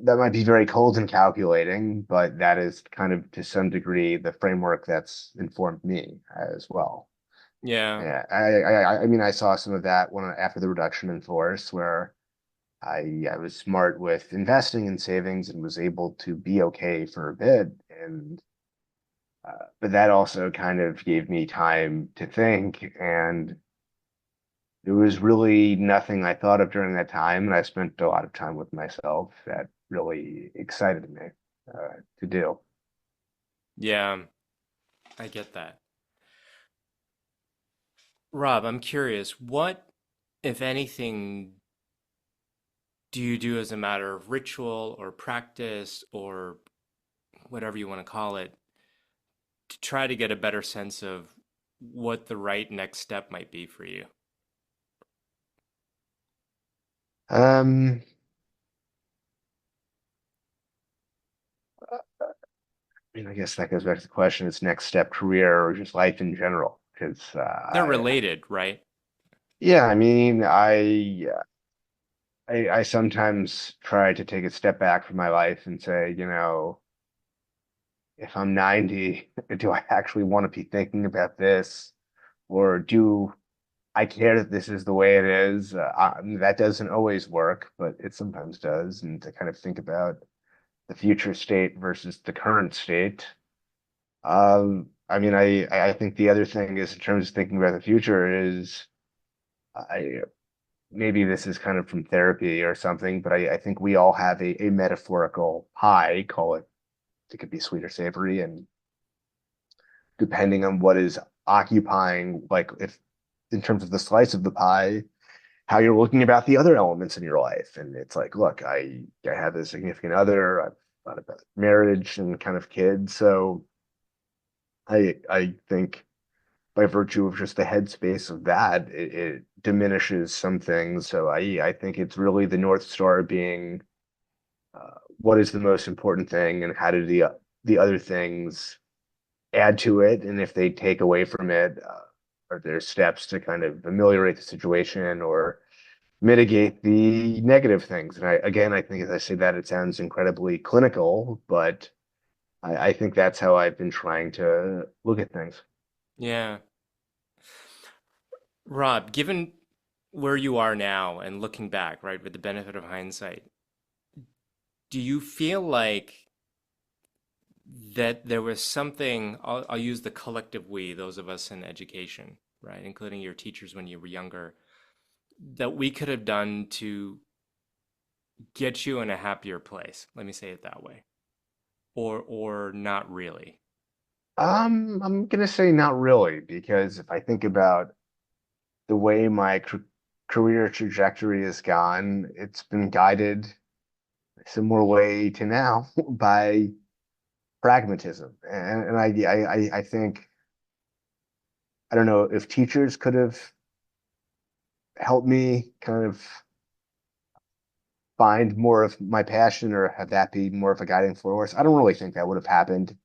[SPEAKER 2] that might be very cold and calculating, but that is kind of to some degree the framework that's informed me as well.
[SPEAKER 1] Yeah.
[SPEAKER 2] Yeah, I mean, I saw some of that when after the reduction in force, where I was smart with investing and savings and was able to be okay for a bit, and but that also kind of gave me time to think, and there was really nothing I thought of during that time, and I spent a lot of time with myself that really excited me to do.
[SPEAKER 1] Yeah, I get that. Rob, I'm curious, what, if anything, do you do as a matter of ritual or practice or whatever you want to call it to try to get a better sense of what the right next step might be for you?
[SPEAKER 2] Um, I mean, I guess that goes back to the question: it's next step career or just life in general? Because
[SPEAKER 1] They're related, right?
[SPEAKER 2] yeah, I mean, I sometimes try to take a step back from my life and say, if I'm 90, do I actually want to be thinking about this? Or do I care that this is the way it is? That doesn't always work, but it sometimes does. And to kind of think about the future state versus the current state. I mean, I think the other thing is in terms of thinking about the future is I maybe this is kind of from therapy or something, but I think we all have a metaphorical pie, call it, it could be sweet or savory, and depending on what is occupying, like if in terms of the slice of the pie, how you're looking about the other elements in your life. And it's like, look, I have a significant other, I've thought about marriage and kind of kids. So I think by virtue of just the headspace of that, it diminishes some things. So I think it's really the North Star being what is the most important thing and how do the other things add to it, and if they take away from it, are there steps to kind of ameliorate the situation or mitigate the negative things? And I think as I say that, it sounds incredibly clinical, but I think that's how I've been trying to look at things.
[SPEAKER 1] Yeah. Rob, given where you are now and looking back, right, with the benefit of hindsight, do you feel like that there was something, I'll use the collective we, those of us in education, right, including your teachers when you were younger, that we could have done to get you in a happier place? Let me say it that way. Or not really.
[SPEAKER 2] I'm gonna say not really, because if I think about the way my career trajectory has gone, it's been guided a similar way to now by pragmatism. And I think I don't know if teachers could have helped me kind of find more of my passion or have that be more of a guiding force. I don't really think that would have happened.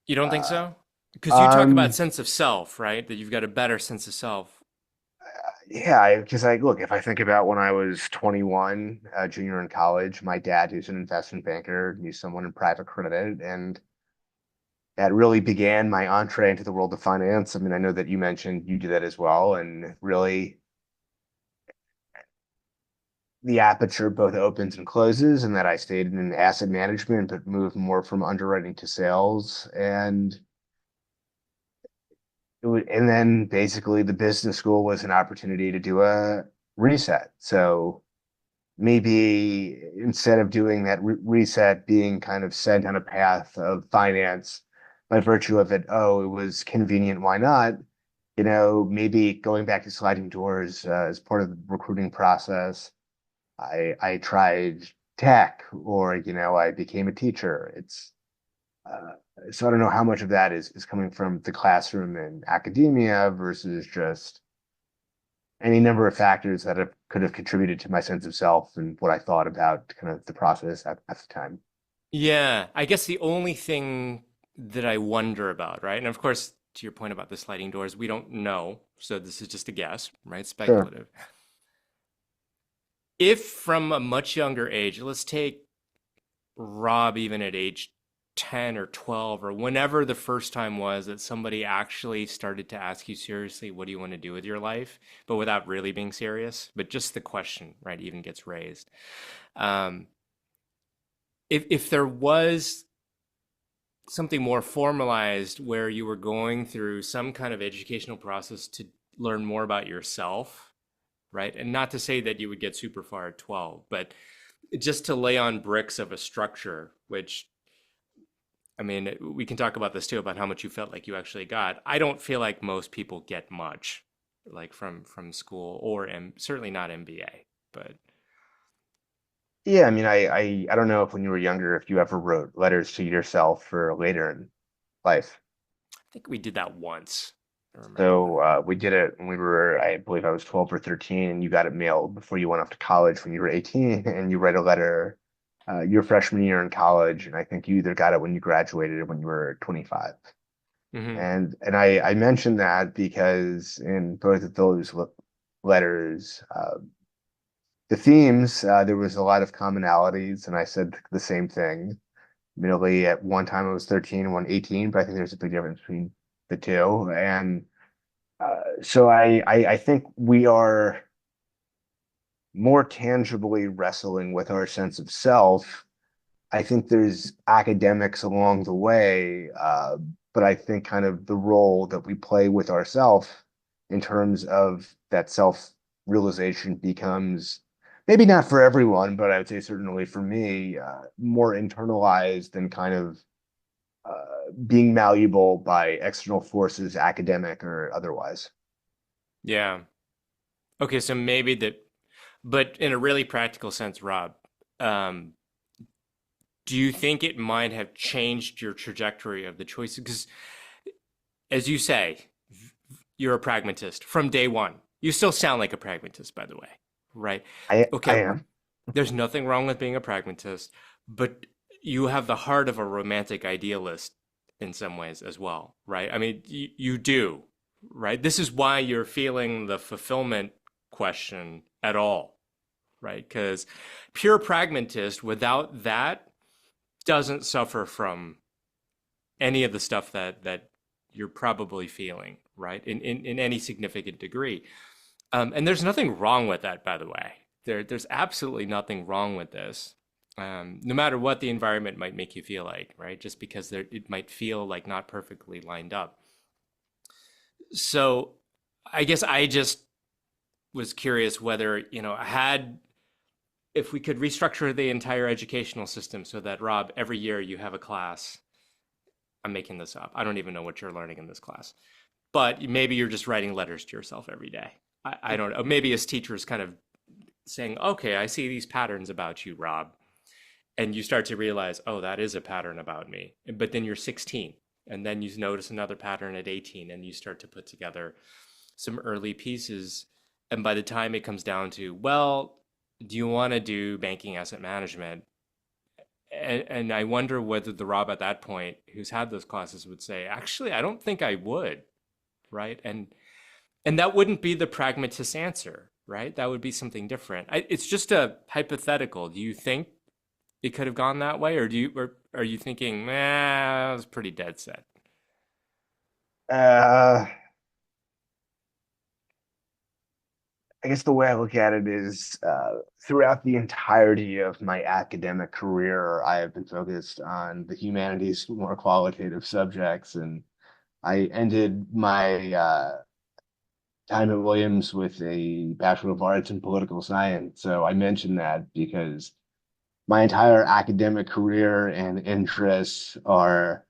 [SPEAKER 1] You don't think
[SPEAKER 2] Uh,
[SPEAKER 1] so? Because you talk about
[SPEAKER 2] um,
[SPEAKER 1] sense of self, right? That you've got a better sense of self.
[SPEAKER 2] yeah, because I look, if I think about when I was 21, junior in college, my dad, who's an investment banker, knew someone in private credit, and that really began my entree into the world of finance. I mean, I know that you mentioned you do that as well, and really the aperture both opens and closes, and that I stayed in asset management, but moved more from underwriting to sales. And then basically the business school was an opportunity to do a reset. So maybe instead of doing that reset, being kind of sent on a path of finance by virtue of it, oh, it was convenient, why not? Maybe going back to sliding doors as part of the recruiting process. I tried tech, or I became a teacher. Uh, so I don't know how much of that is coming from the classroom and academia versus just any number of factors that could have contributed to my sense of self and what I thought about kind of the process at the time.
[SPEAKER 1] Yeah, I guess the only thing that I wonder about, right? And of course, to your point about the sliding doors, we don't know. So this is just a guess, right?
[SPEAKER 2] Sure.
[SPEAKER 1] Speculative. If from a much younger age, let's take Rob even at age 10 or 12 or whenever the first time was that somebody actually started to ask you seriously, what do you want to do with your life? But without really being serious, but just the question, right, even gets raised. Um, if there was something more formalized where you were going through some kind of educational process to learn more about yourself, right? And not to say that you would get super far at 12, but just to lay on bricks of a structure, which I mean, we can talk about this too about how much you felt like you actually got. I don't feel like most people get much like from school or certainly not MBA, but
[SPEAKER 2] Yeah, I mean, I don't know if when you were younger, if you ever wrote letters to yourself for later in life.
[SPEAKER 1] I think we did that once. I remember
[SPEAKER 2] So
[SPEAKER 1] that.
[SPEAKER 2] we did it when we were, I believe I was 12 or 13, and you got it mailed before you went off to college when you were 18, and you write a letter your freshman year in college, and I think you either got it when you graduated or when you were 25.
[SPEAKER 1] Hmm.
[SPEAKER 2] And I mentioned that because in both of those letters, the themes, there was a lot of commonalities, and I said the same thing. Admittedly, at one time I was 13 and one 18, but I think there's a big difference between the two. And so I think we are more tangibly wrestling with our sense of self. I think there's academics along the way, but I think kind of the role that we play with ourself in terms of that self realization becomes maybe not for everyone, but I would say certainly for me, more internalized than kind of being malleable by external forces, academic or otherwise.
[SPEAKER 1] Yeah. Okay, so maybe that, but in a really practical sense, Rob, um, do you think it might have changed your trajectory of the choices? Because as you say, you're a pragmatist from day one. You still sound like a pragmatist, by the way, right? Okay,
[SPEAKER 2] I am.
[SPEAKER 1] there's nothing wrong with being a pragmatist, but you have the heart of a romantic idealist in some ways as well, right? I mean, you do, right? This is why you're feeling the fulfillment question at all, right? Because pure pragmatist without that doesn't suffer from any of the stuff that you're probably feeling, right? In any significant degree. And there's nothing wrong with that, by the way. There's absolutely nothing wrong with this. No matter what the environment might make you feel like, right? Just because it might feel like not perfectly lined up. So I guess I just was curious whether, if we could restructure the entire educational system so that, Rob, every year you have a class. I'm making this up. I don't even know what you're learning in this class, but maybe you're just writing letters to yourself every day. I don't know. Maybe as teachers kind of saying, okay, I see these patterns about you, Rob. And you start to realize, oh, that is a pattern about me. But then you're 16, and then you notice another pattern at 18, and you start to put together some early pieces. And by the time it comes down to, well, do you want to do banking asset management? And I wonder whether the Rob at that point, who's had those classes, would say, actually, I don't think I would, right? And that wouldn't be the pragmatist answer, right? That would be something different. It's just a hypothetical. Do you think it could have gone that way, or are you thinking, nah, I was pretty dead set?
[SPEAKER 2] Uh, I guess the way I look at it is throughout the entirety of my academic career, I have been focused on the humanities, more qualitative subjects. And I ended my time at Williams with a Bachelor of Arts in Political Science. So I mentioned that because my entire academic career and interests are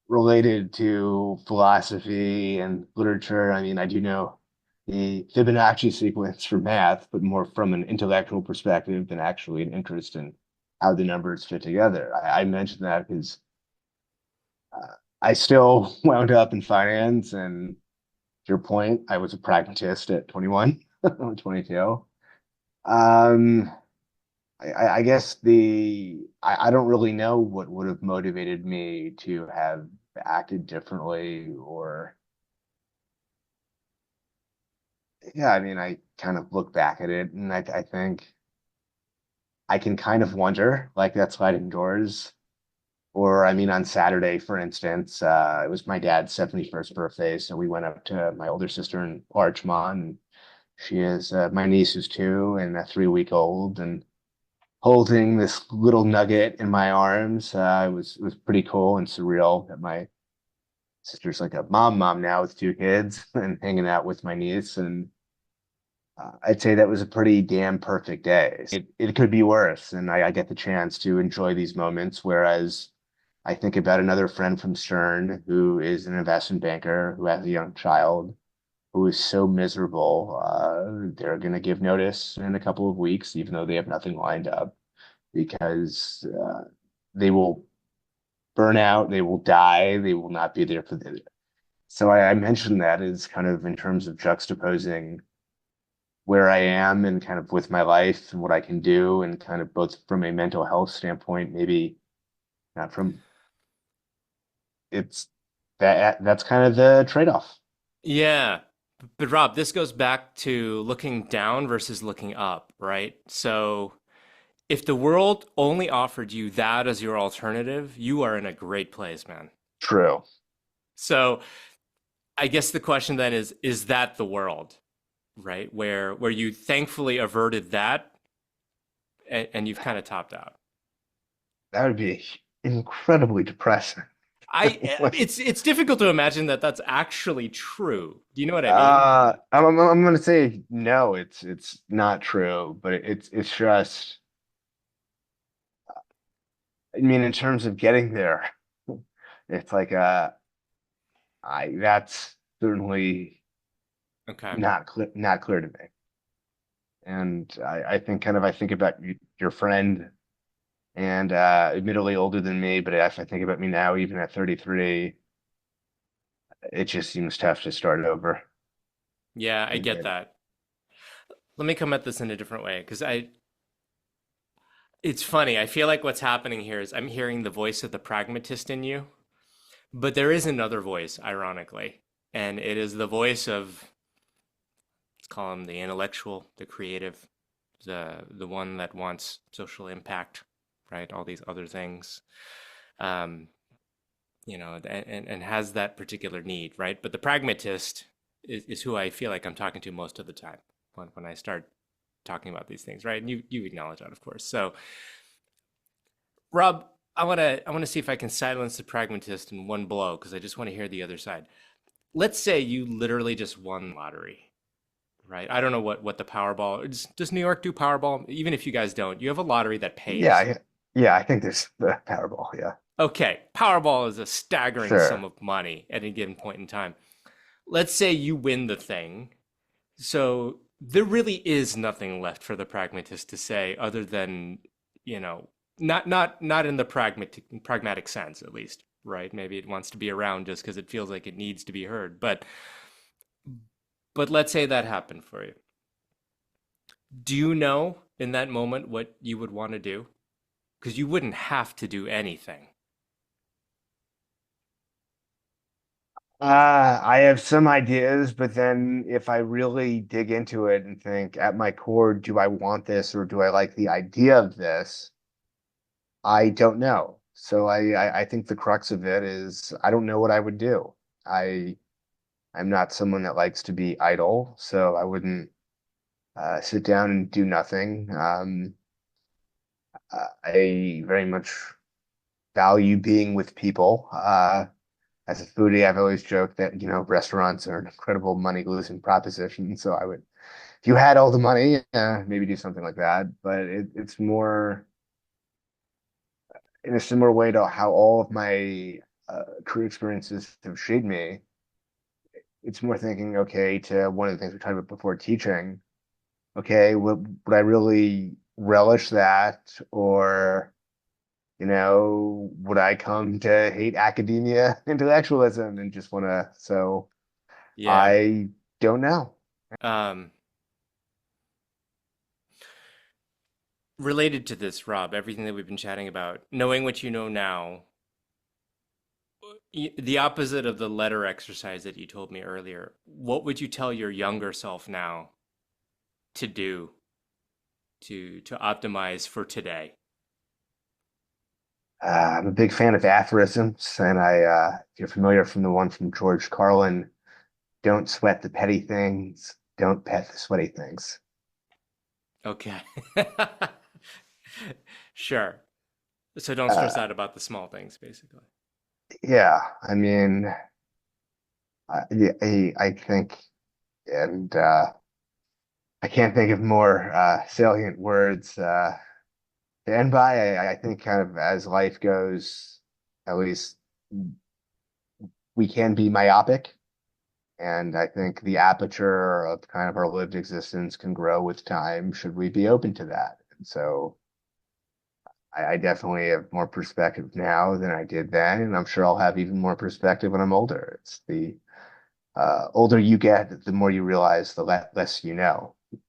[SPEAKER 2] related to philosophy and literature. I mean, I do know the Fibonacci sequence for math, but more from an intellectual perspective than actually an interest in how the numbers fit together. I mentioned that because I still wound up in finance and your point, I was a pragmatist at 21 or 22. Um, I guess I don't really know what would have motivated me to have acted differently or yeah, I mean, I kind of look back at it and I think I can kind of wonder like that sliding doors. Or, I mean, on Saturday, for instance, it was my dad's 71st birthday. So we went up to my older sister in Larchmont. And she is, my niece is 2 and a 3 week old. And holding this little nugget in my arms was pretty cool and surreal that my sister's like a mom now with 2 kids and hanging out with my niece. And I'd say that was a pretty damn perfect day. It could be worse. And I get the chance to enjoy these moments. Whereas, I think about another friend from Stern who is an investment banker who has a young child who is so miserable. They're going to give notice in a couple of weeks, even though they have nothing lined up, because they will burn out, they will die, they will not be there for the. So I mentioned that as kind of in terms of juxtaposing where I am and kind of with my life and what I can do, and kind of both from a mental health standpoint, maybe not from it's that's kind of the trade-off.
[SPEAKER 1] Yeah. But Rob, this goes back to looking down versus looking up, right? So if the world only offered you that as your alternative, you are in a great place, man.
[SPEAKER 2] True.
[SPEAKER 1] So I guess the question then is that the world, right? Where you thankfully averted that and you've kind of topped out.
[SPEAKER 2] That would be incredibly depressing.
[SPEAKER 1] It's difficult to imagine that that's actually true. Do you know what I mean?
[SPEAKER 2] I'm gonna say no, it's not true, but it's just I mean in terms of getting there, it's like I that's certainly
[SPEAKER 1] Okay.
[SPEAKER 2] not clear to me. And I think kind of I think about your friend and admittedly older than me, but if I think about me now, even at 33, it just seems tough to start over
[SPEAKER 1] Yeah, I
[SPEAKER 2] and
[SPEAKER 1] get
[SPEAKER 2] get
[SPEAKER 1] that. Let me come at this in a different way because it's funny. I feel like what's happening here is I'm hearing the voice of the pragmatist in you, but there is another voice, ironically, and it is the voice of, let's call him the intellectual, the creative, the one that wants social impact, right? All these other things, um, and has that particular need, right? But the pragmatist is who I feel like I'm talking to most of the time when I start talking about these things, right? And you acknowledge that, of course. So, Rob, I wanna see if I can silence the pragmatist in one blow because I just want to hear the other side. Let's say you literally just won lottery, right? I don't know what the Powerball does New York do Powerball? Even if you guys don't, you have a lottery that
[SPEAKER 2] yeah,
[SPEAKER 1] pays.
[SPEAKER 2] yeah, I think there's the Powerball, yeah.
[SPEAKER 1] Okay, Powerball is a staggering sum
[SPEAKER 2] Sure.
[SPEAKER 1] of money at any given point in time. Let's say you win the thing. So there really is nothing left for the pragmatist to say other than, you know, not in the pragmatic sense at least, right? Maybe it wants to be around just because it feels like it needs to be heard. But let's say that happened for you. Do you know in that moment what you would want to do? Because you wouldn't have to do anything.
[SPEAKER 2] I have some ideas, but then if I really dig into it and think at my core, do I want this or do I like the idea of this? I don't know. So I think the crux of it is I don't know what I would do. I I'm not someone that likes to be idle, so I wouldn't sit down and do nothing. I very much value being with people. As a foodie, I've always joked that, restaurants are an incredible money losing proposition. So I would, if you had all the money, maybe do something like that. But it's more in a similar way to how all of my career experiences have shaped me. It's more thinking, okay, to one of the things we talked about before teaching, okay, would I really relish that? Or, would I come to hate academia intellectualism and just want to, so
[SPEAKER 1] Yeah.
[SPEAKER 2] I don't know.
[SPEAKER 1] Um, Related to this, Rob, everything that we've been chatting about, knowing what you know now, the opposite of the letter exercise that you told me earlier, what would you tell your younger self now to do to optimize for today?
[SPEAKER 2] I'm a big fan of aphorisms, and if you're familiar from the one from George Carlin, don't sweat the petty things, don't pet the sweaty things.
[SPEAKER 1] Okay. Sure. So don't stress
[SPEAKER 2] Uh,
[SPEAKER 1] out about the small things, basically.
[SPEAKER 2] yeah, I mean, I think, and I can't think of more salient words to end by. I think kind of as life goes, at least we can be myopic. And I think the aperture of kind of our lived existence can grow with time, should we be open to that. And so I definitely have more perspective now than I did then, and I'm sure I'll have even more perspective when I'm older. It's the older you get, the more you realize, the less you know.